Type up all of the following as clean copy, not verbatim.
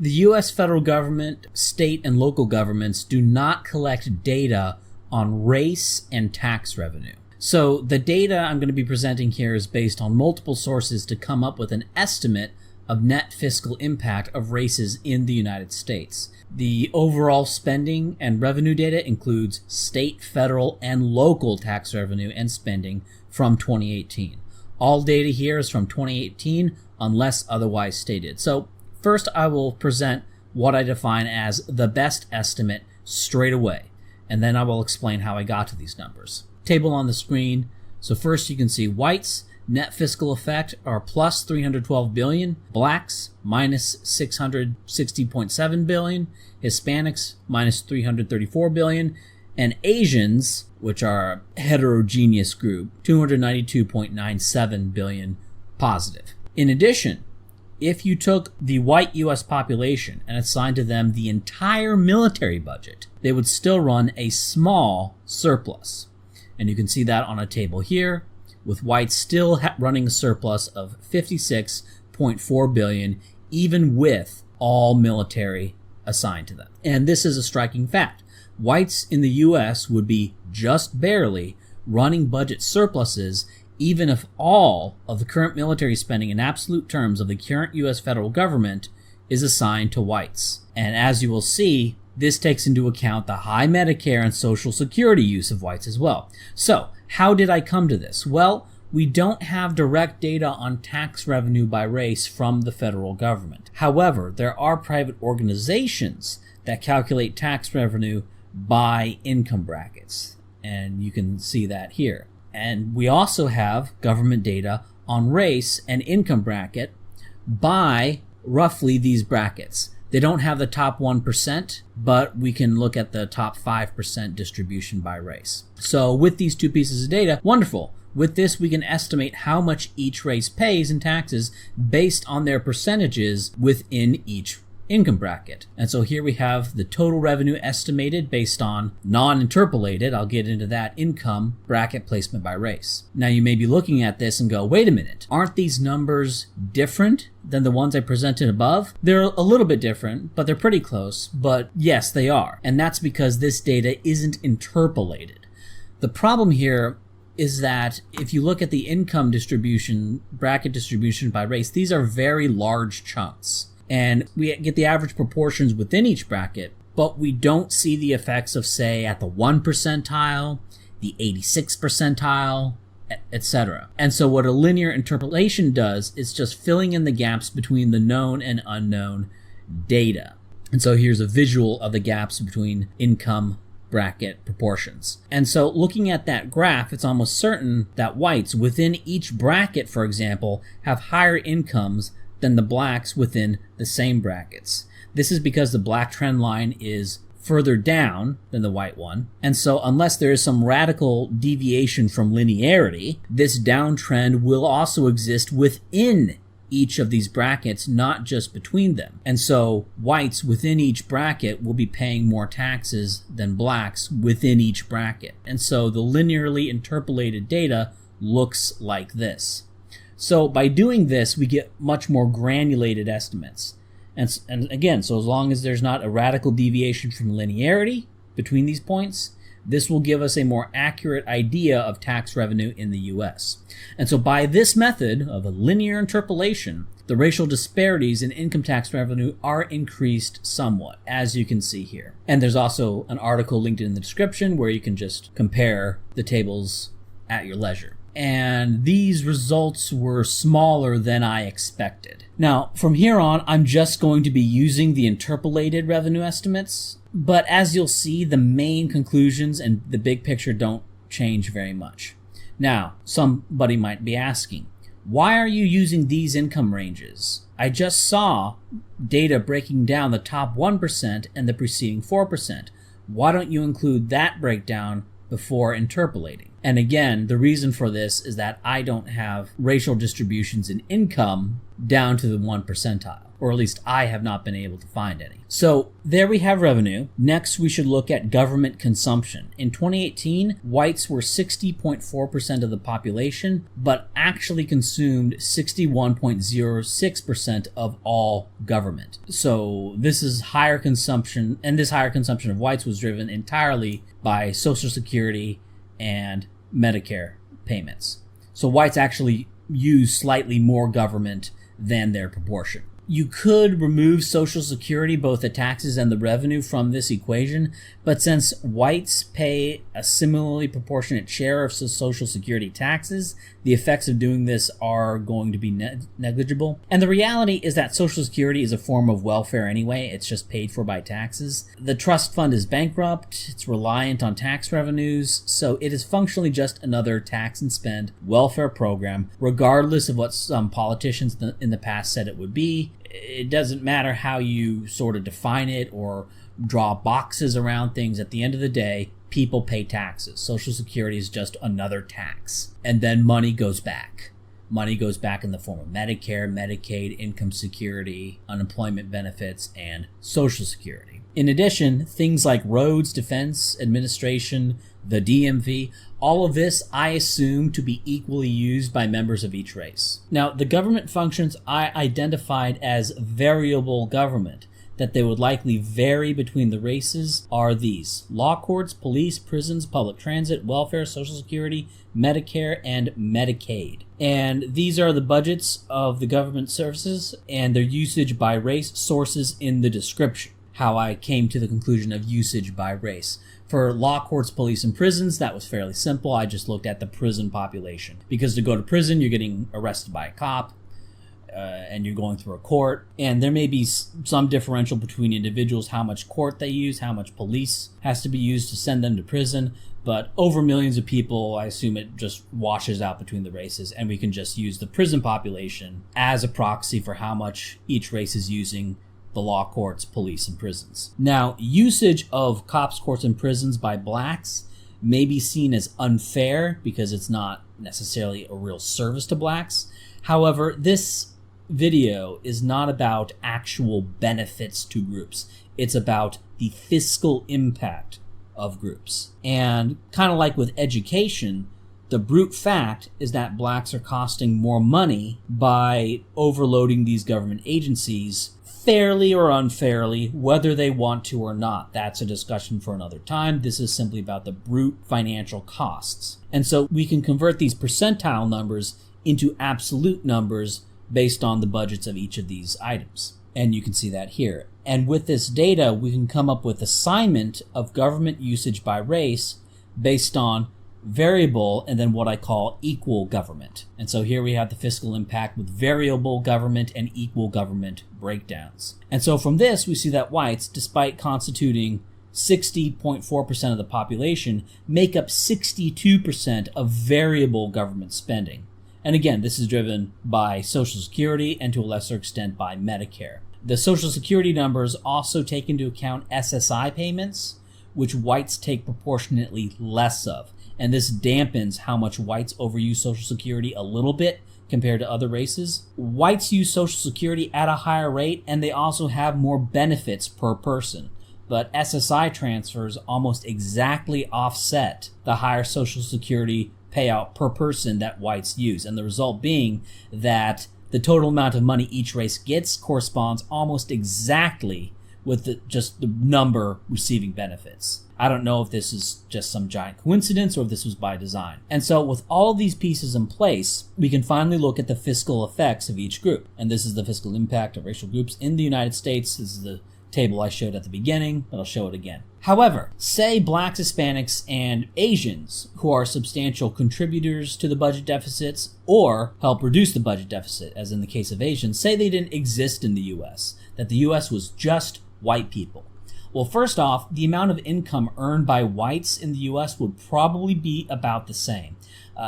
The U.S. federal government, state, and local governments do not collect data on race and tax revenue. So the data I'm going to be presenting here is based on multiple sources to come up with an estimate of net fiscal impact of races in the United States. The overall spending and revenue data includes state, federal, and local tax revenue and spending from 2018. All data here is from 2018 unless otherwise stated. So first I will present what I define as the best estimate straight away, and then I will explain how I got to these numbers. Table on the screen. So first you can see whites net fiscal effect are plus 312 billion, blacks minus 660.7 billion, Hispanics minus 334 billion, and Asians, which are a heterogeneous group, 292.97 billion positive. In addition, if you took the white US population and assigned to them the entire military budget, they would still run a small surplus. And you can see that on a table here, with whites still running a surplus of 56.4 billion, even with all military assigned to them. And this is a striking fact. Whites in the US would be just barely running budget surpluses even if all of the current military spending in absolute terms of the current US federal government is assigned to whites. And as you will see, this takes into account the high Medicare and Social Security use of whites as well. So, how did I come to this? Well, we don't have direct data on tax revenue by race from the federal government. However, there are private organizations that calculate tax revenue by income brackets, and you can see that here. And we also have government data on race and income bracket by roughly these brackets. They don't have the top 1%, but we can look at the top 5% distribution by race. So with these two pieces of data, wonderful. With this, we can estimate how much each race pays in taxes based on their percentages within each income bracket. And so here we have the total revenue estimated based on non-interpolated, I'll get into that, income bracket placement by race. Now you may be looking at this and go, wait a minute, aren't these numbers different than the ones I presented above? They're a little bit different, but they're pretty close. But yes, they are. And that's because this data isn't interpolated. The problem here is that if you look at the income distribution, bracket distribution by race, these are very large chunks. And we get the average proportions within each bracket, but we don't see the effects of, say, at the 1 percentile, the 86 percentile, etc. And so what a linear interpolation does is just filling in the gaps between the known and unknown data. And so here's a visual of the gaps between income bracket proportions. And so looking at that graph, it's almost certain that whites within each bracket, for example, have higher incomes than the blacks within the same brackets. This is because the black trend line is further down than the white one. And so unless there is some radical deviation from linearity, this downtrend will also exist within each of these brackets, not just between them. And so whites within each bracket will be paying more taxes than blacks within each bracket. And so the linearly interpolated data looks like this. So by doing this, we get much more granulated estimates. And again, so as long as there's not a radical deviation from linearity between these points, this will give us a more accurate idea of tax revenue in the US. And so by this method of a linear interpolation, the racial disparities in income tax revenue are increased somewhat, as you can see here. And there's also an article linked in the description where you can just compare the tables at your leisure. And these results were smaller than I expected. Now, from here on, I'm just going to be using the interpolated revenue estimates, but as you'll see, the main conclusions and the big picture don't change very much. Now, somebody might be asking, why are you using these income ranges? I just saw data breaking down the top 1% and the preceding 4%. Why don't you include that breakdown before interpolating? And again, the reason for this is that I don't have racial distributions in income down to the 1 percentile. or at least I have not been able to find any. So there we have revenue. Next, we should look at government consumption. In 2018, whites were 60.4% of the population, but actually consumed 61.06% of all government. So this is higher consumption, and this higher consumption of whites was driven entirely by Social Security and Medicare payments. So whites actually use slightly more government than their proportion. You could remove Social Security, both the taxes and the revenue, from this equation, but since whites pay a similarly proportionate share of Social Security taxes, the effects of doing this are going to be negligible. And the reality is that Social Security is a form of welfare anyway. It's just paid for by taxes. The trust fund is bankrupt. It's reliant on tax revenues, so it is functionally just another tax and spend welfare program, regardless of what some politicians in the past said it would be. It doesn't matter how you sort of define it or draw boxes around things. At the end of the day, people pay taxes. Social Security is just another tax. And then money goes back. Money goes back in the form of Medicare, Medicaid, income security, unemployment benefits, and Social Security. In addition, things like roads, defense, administration, the DMV, all of this I assume to be equally used by members of each race. Now, the government functions I identified as variable government, that they would likely vary between the races, are these: law courts, police, prisons, public transit, welfare, Social Security, Medicare, and Medicaid. And these are the budgets of the government services and their usage by race, sources in the description. How I came to the conclusion of usage by race. For law courts, police, and prisons, that was fairly simple. I just looked at the prison population. Because to go to prison, you're getting arrested by a cop, and you're going through a court. And there may be some differential between individuals, how much court they use, how much police has to be used to send them to prison. But over millions of people, I assume it just washes out between the races, and we can just use the prison population as a proxy for how much each race is using the law courts, police, and prisons. Now, usage of cops, courts, and prisons by blacks may be seen as unfair because it's not necessarily a real service to blacks. However, this video is not about actual benefits to groups. It's about the fiscal impact of groups. And kind of like with education, the brute fact is that blacks are costing more money by overloading these government agencies, fairly or unfairly, whether they want to or not. That's a discussion for another time. This is simply about the brute financial costs. And so we can convert these percentile numbers into absolute numbers based on the budgets of each of these items. And you can see that here. And with this data, we can come up with assignment of government usage by race based on variable and then what I call equal government. And so here we have the fiscal impact with variable government and equal government breakdowns. And so from this, we see that whites, despite constituting 60.4% of the population, make up 62% of variable government spending. And again, this is driven by Social Security and to a lesser extent by Medicare. The Social Security numbers also take into account SSI payments, which whites take proportionately less of. And this dampens how much whites overuse Social Security a little bit compared to other races. Whites use Social Security at a higher rate, and they also have more benefits per person. But SSI transfers almost exactly offset the higher Social Security payout per person that whites use. And the result being that the total amount of money each race gets corresponds almost exactly with just the number receiving benefits. I don't know if this is just some giant coincidence or if this was by design. And so with all these pieces in place, we can finally look at the fiscal effects of each group. And this is the fiscal impact of racial groups in the United States. This is the table I showed at the beginning, but I'll show it again. However, say blacks, Hispanics, and Asians, who are substantial contributors to the budget deficits or help reduce the budget deficit, as in the case of Asians, say they didn't exist in the U.S., that the U.S. was just white people. Well, first off, the amount of income earned by whites in the U.S. would probably be about the same.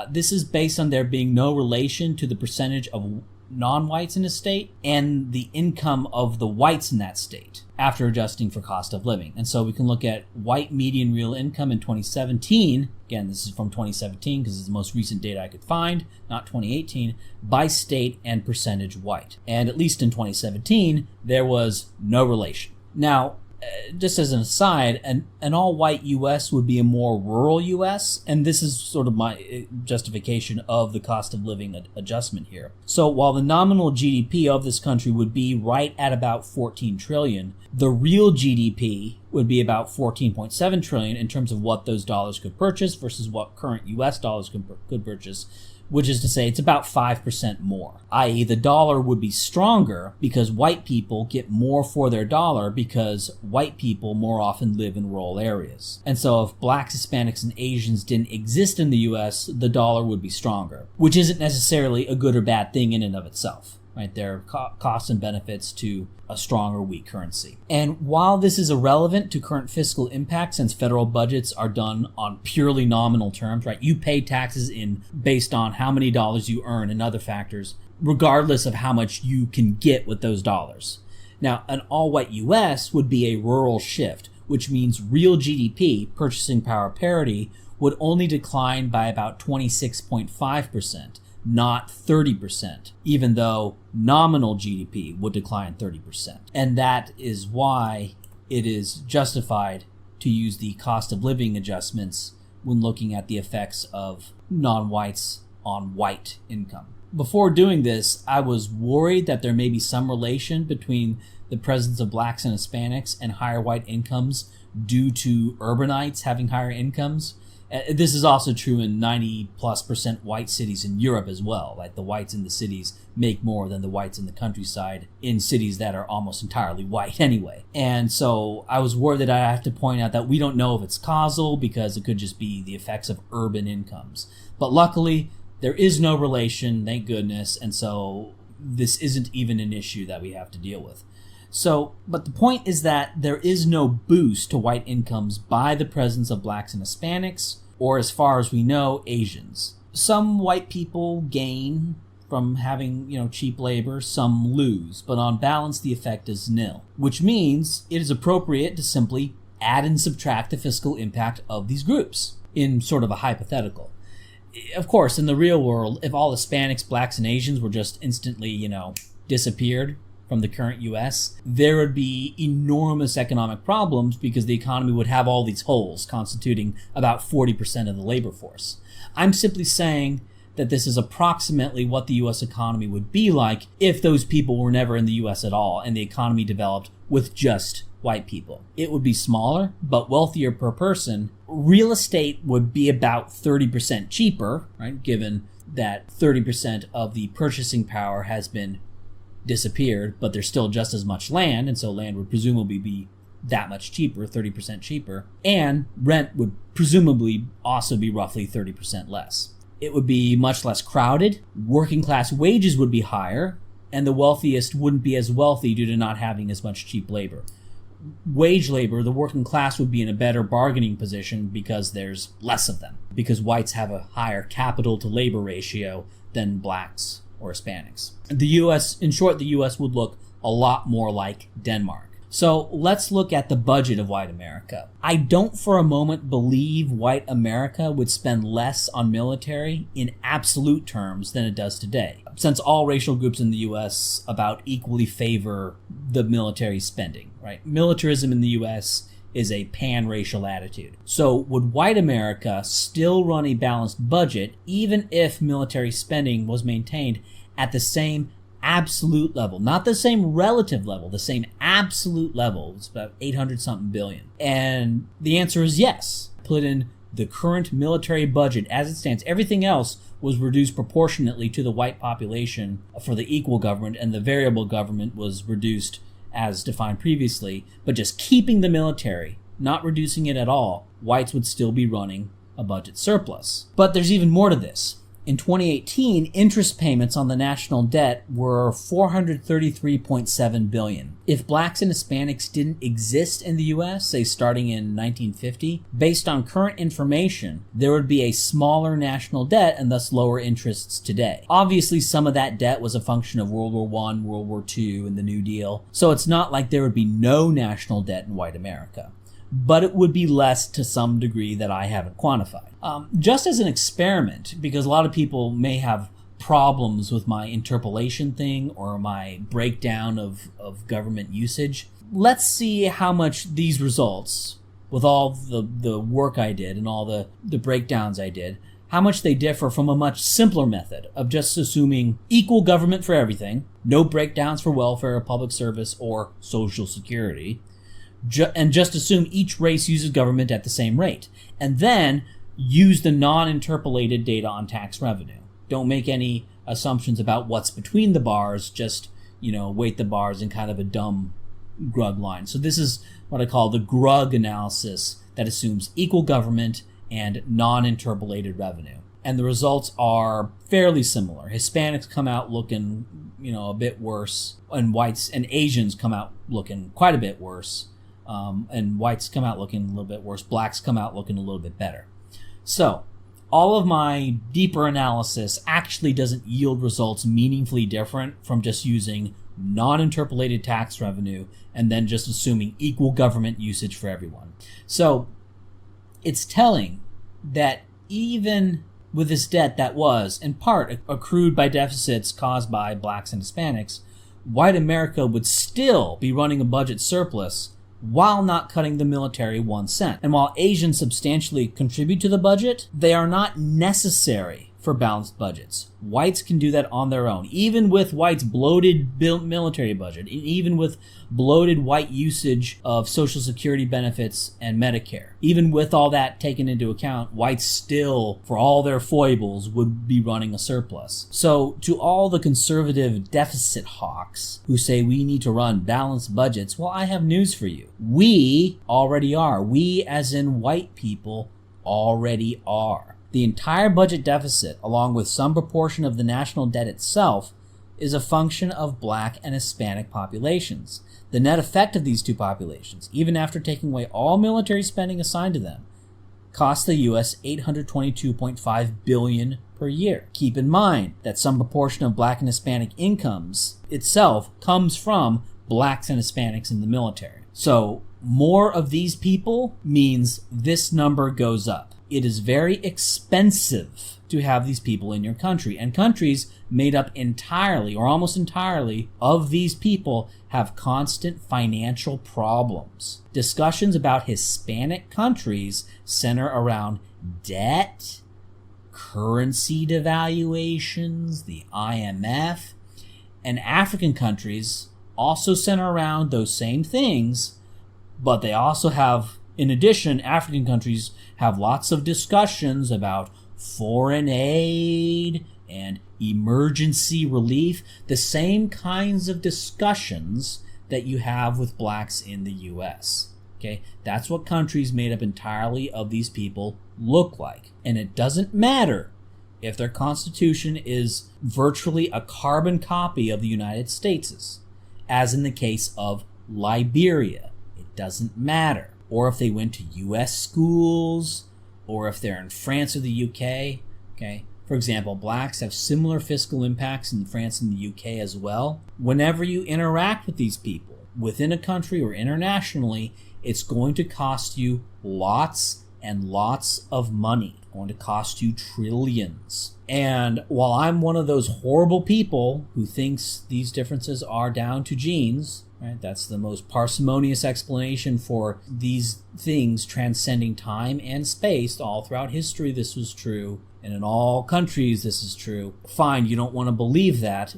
This is based on there being no relation to the percentage of non-whites in a state and the income of the whites in that state after adjusting for cost of living. And so we can look at white median real income in 2017. Again, this is from 2017 because it's the most recent data I could find, not 2018, by state and percentage white. And at least in 2017, there was no relation. Now, just as an aside, an all-white U.S. would be a more rural U.S., and this is sort of my justification of the cost of living adjustment here. So while the nominal GDP of this country would be right at about 14 trillion, the real GDP would be about 14.7 trillion in terms of what those dollars could purchase versus what current U.S. dollars could purchase, which is to say it's about 5% more, i.e. the dollar would be stronger because white people get more for their dollar because white people more often live in rural areas. And so if blacks, Hispanics, and Asians didn't exist in the U.S., the dollar would be stronger, which isn't necessarily a good or bad thing in and of itself. Right, there are costs and benefits to a strong or weak currency. And while this is irrelevant to current fiscal impact, since federal budgets are done on purely nominal terms, right, you pay taxes based on how many dollars you earn and other factors, regardless of how much you can get with those dollars. Now, an all-white U.S. would be a rural shift, which means real GDP, purchasing power parity, would only decline by about 26.5%. Not 30%, even though nominal GDP would decline 30%. And that is why it is justified to use the cost of living adjustments when looking at the effects of non-whites on white income. Before doing this, I was worried that there may be some relation between the presence of blacks and Hispanics and higher white incomes due to urbanites having higher incomes. This is also true in 90+% white cities in Europe as well. Like the whites in the cities make more than the whites in the countryside in cities that are almost entirely white anyway. And so I was worried that I have to point out that we don't know if it's causal because it could just be the effects of urban incomes. But luckily, there is no relation, thank goodness, and so this isn't even an issue that we have to deal with. But the point is that there is no boost to white incomes by the presence of blacks and Hispanics, or as far as we know, Asians. Some white people gain from having, cheap labor, some lose, but on balance the effect is nil, which means it is appropriate to simply add and subtract the fiscal impact of these groups in sort of a hypothetical. Of course, in the real world, if all Hispanics, blacks, and Asians were just instantly, disappeared from the current U.S., there would be enormous economic problems because the economy would have all these holes constituting about 40% of the labor force. I'm simply saying that this is approximately what the U.S. economy would be like if those people were never in the U.S. at all and the economy developed with just white people. It would be smaller, but wealthier per person. Real estate would be about 30% cheaper, right? Given that 30% of the purchasing power has been disappeared, but there's still just as much land, and so land would presumably be that much cheaper, 30% cheaper, and rent would presumably also be roughly 30% less. It would be much less crowded, working class wages would be higher, and the wealthiest wouldn't be as wealthy due to not having as much cheap labor. Wage labor, the working class would be in a better bargaining position because there's less of them, because whites have a higher capital to labor ratio than blacks or Hispanics. The U.S., in short, the U.S. would look a lot more like Denmark. So let's look at the budget of white America. I don't for a moment believe white America would spend less on military in absolute terms than it does today, since all racial groups in the U.S. about equally favor the military spending, right? Militarism in the U.S. is a pan-racial attitude. So would white America still run a balanced budget even if military spending was maintained at the same absolute level, not the same relative level, the same absolute level? It's about 800-something billion. And the answer is yes. Put in the current military budget as it stands. Everything else was reduced proportionately to the white population for the equal government, and the variable government was reduced as defined previously, but just keeping the military, not reducing it at all, whites would still be running a budget surplus. But there's even more to this. In 2018, interest payments on the national debt were $433.7 billion. If blacks and Hispanics didn't exist in the US, say starting in 1950, based on current information, there would be a smaller national debt and thus lower interests today. Obviously, some of that debt was a function of World War I, World War II, and the New Deal, so it's not like there would be no national debt in white America. But it would be less to some degree that I haven't quantified. Just as an experiment, because a lot of people may have problems with my interpolation thing or my breakdown of government usage, let's see how much these results, with all the work I did and all the breakdowns I did, how much they differ from a much simpler method of just assuming equal government for everything, no breakdowns for welfare, public service, or Social Security, and just assume each race uses government at the same rate, and then use the non-interpolated data on tax revenue. Don't make any assumptions about what's between the bars, just, weight the bars in kind of a dumb grug line. So this is what I call the grug analysis that assumes equal government and non-interpolated revenue. And the results are fairly similar. Hispanics come out looking, a bit worse, and whites and Asians come out looking quite a bit worse. And whites come out looking a little bit worse. Blacks come out looking a little bit better. So, all of my deeper analysis actually doesn't yield results meaningfully different from just using non-interpolated tax revenue and then just assuming equal government usage for everyone. So, it's telling that even with this debt that was, in part, accrued by deficits caused by blacks and Hispanics, white America would still be running a budget surplus while not cutting the military 1 cent. And while Asians substantially contribute to the budget, they are not necessary for balanced budgets. Whites can do that on their own, even with whites' bloated military budget, even with bloated white usage of Social Security benefits and Medicare. Even with all that taken into account, whites still, for all their foibles, would be running a surplus. So to all the conservative deficit hawks who say we need to run balanced budgets, well, I have news for you. We already are. We, as in white people, already are. The entire budget deficit, along with some proportion of the national debt itself, is a function of black and Hispanic populations. The net effect of these two populations, even after taking away all military spending assigned to them, costs the U.S. $822.5 billion per year. Keep in mind that some proportion of black and Hispanic incomes itself comes from blacks and Hispanics in the military. So more of these people means this number goes up. It is very expensive to have these people in your country, and countries made up entirely or almost entirely of these people have constant financial problems. Discussions about Hispanic countries center around debt, currency devaluations, the IMF, and African countries also center around those same things, but they also have, in addition, African countries have lots of discussions about foreign aid and emergency relief, the same kinds of discussions that you have with blacks in the U.S. Okay, that's what countries made up entirely of these people look like. And it doesn't matter if their constitution is virtually a carbon copy of the United States', as in the case of Liberia. It doesn't matter. Or if they went to U.S. schools, or if they're in France or the U.K., okay? For example, blacks have similar fiscal impacts in France and the U.K. as well. Whenever you interact with these people, within a country or internationally, it's going to cost you lots and lots of money. It's going to cost you trillions. And while I'm one of those horrible people who thinks these differences are down to genes, right? That's the most parsimonious explanation for these things transcending time and space. All throughout history, this was true. And in all countries, this is true. Fine, you don't want to believe that.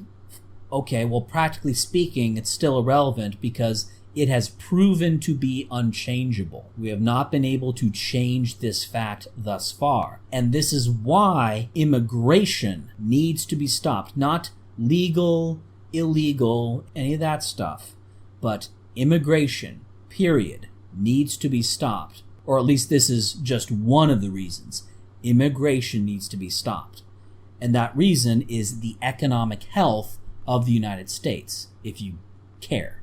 Okay, well, practically speaking, it's still irrelevant because it has proven to be unchangeable. We have not been able to change this fact thus far. And this is why immigration needs to be stopped. Not legal, illegal, any of that stuff. But immigration, period, needs to be stopped. Or at least this is just one of the reasons. Immigration needs to be stopped. And that reason is the economic health of the United States, if you care.